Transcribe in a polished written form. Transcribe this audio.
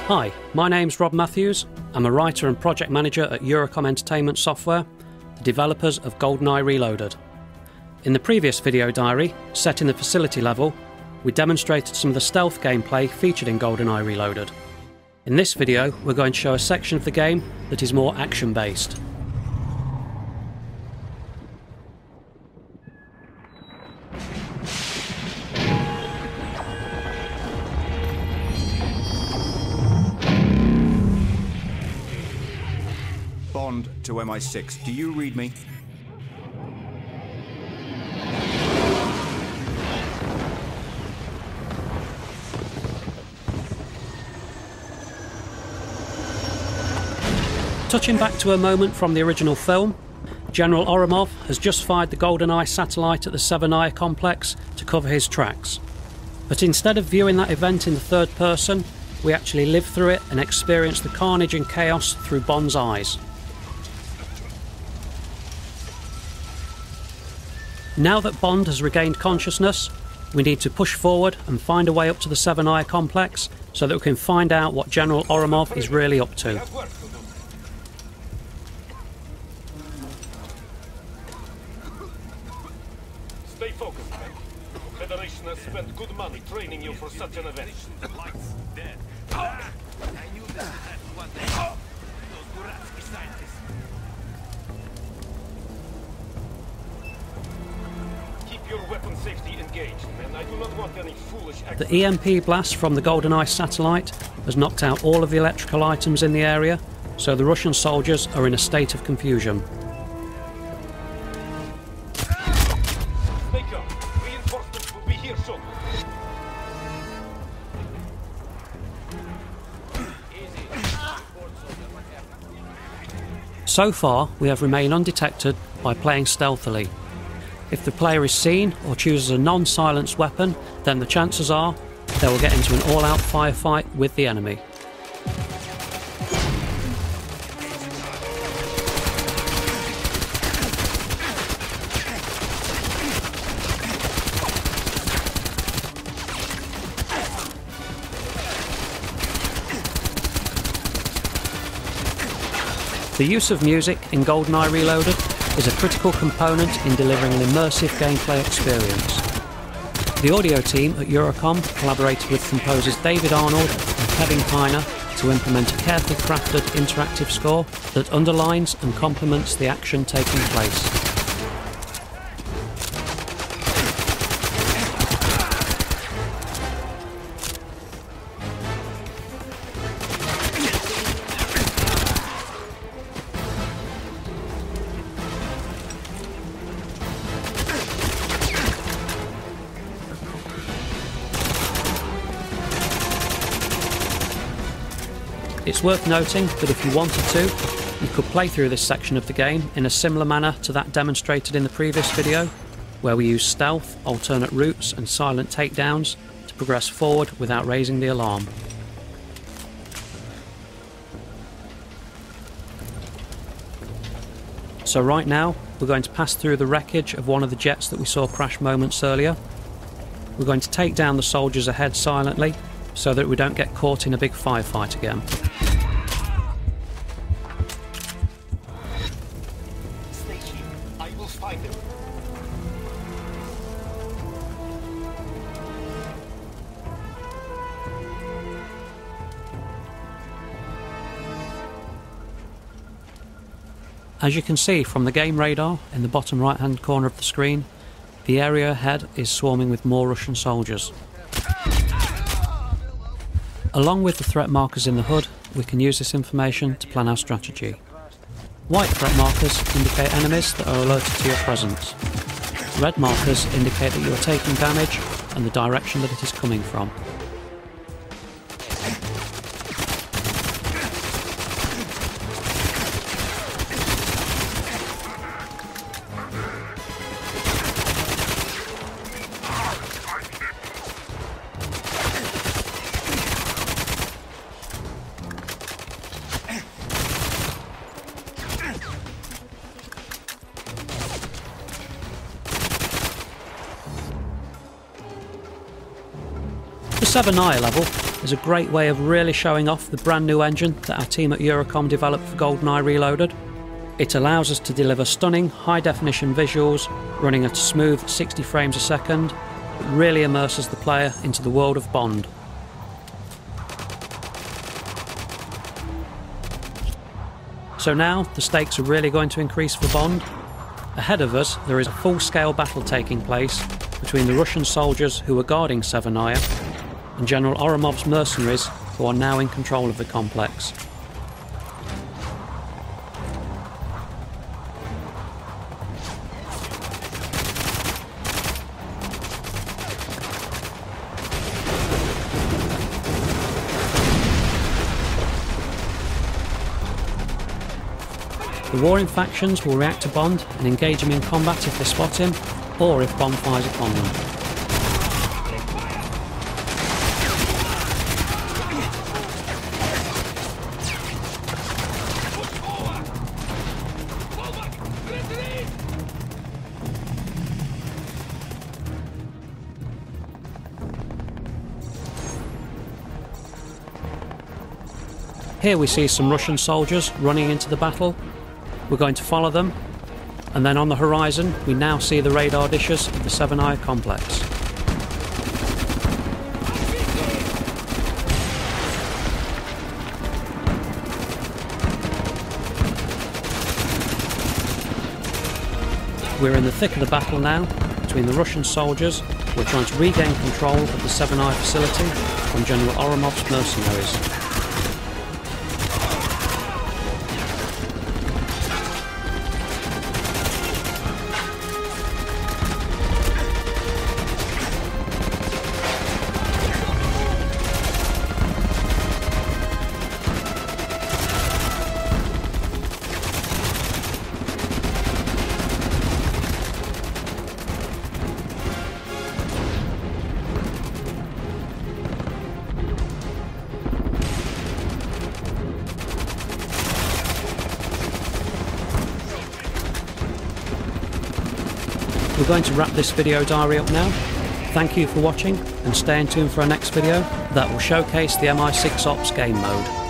Hi, my name's Rob Matthews. I'm a writer and project manager at Eurocom Entertainment Software, the developers of GoldenEye Reloaded. In the previous video diary, set in the facility level, we demonstrated some of the stealth gameplay featured in GoldenEye Reloaded. In this video, we're going to show a section of the game that is more action-based. Bond to MI6. Do you read me? Touching back to a moment from the original film, General Oramov has just fired the GoldenEye satellite at the Severnaya complex to cover his tracks. But instead of viewing that event in the third person, we actually live through it and experience the carnage and chaos through Bond's eyes. Now that Bond has regained consciousness, we need to push forward and find a way up to the Severnaya complex so that we can find out what General Oramov is really up to. Stay focused, man. The Federation has spent good money training you for such an event. Lights dead. I knew that one day. Those Duratsky scientists. Keep your weapon safety engaged, and I do not want any foolish actions. The EMP blast from the GoldenEye satellite has knocked out all of the electrical items in the area, so the Russian soldiers are in a state of confusion. Reinforcements will be here soon. So far, we have remained undetected by playing stealthily. If the player is seen or chooses a non-silenced weapon, then the chances are they will get into an all-out firefight with the enemy. The use of music in GoldenEye Reloaded is a critical component in delivering an immersive gameplay experience. The audio team at Eurocom collaborated with composers David Arnold and Kevin Piner to implement a carefully crafted interactive score that underlines and complements the action taking place. It's worth noting that if you wanted to, you could play through this section of the game in a similar manner to that demonstrated in the previous video, where we use stealth, alternate routes and silent takedowns to progress forward without raising the alarm. So right now, we're going to pass through the wreckage of one of the jets that we saw crash moments earlier. We're going to take down the soldiers ahead silently, so that we don't get caught in a big firefight again. Stay here. I will find them. As you can see from the game radar in the bottom right hand corner of the screen, the area ahead is swarming with more Russian soldiers. Along with the threat markers in the HUD, we can use this information to plan our strategy. White threat markers indicate enemies that are alerted to your presence. Red markers indicate that you are taking damage and the direction that it is coming from. Seven Eye level is a great way of really showing off the brand new engine that our team at Eurocom developed for GoldenEye Reloaded. It allows us to deliver stunning high definition visuals running at a smooth 60 frames a second. It really immerses the player into the world of Bond. So now the stakes are really going to increase for Bond. Ahead of us there is a full-scale battle taking place between the Russian soldiers who were guarding Severnaya and General Oromov's mercenaries who are now in control of the complex. The warring factions will react to Bond and engage him in combat if they spot him, or if Bond fires upon them. Here we see some Russian soldiers running into the battle. We're going to follow them, and then on the horizon we now see the radar dishes of the Severnaya complex. We're in the thick of the battle now between the Russian soldiers who are trying to regain control of the Severnaya facility from General Oromov's mercenaries. We're going to wrap this video diary up now. Thank you for watching and stay tuned for our next video that will showcase the MI6 Ops game mode.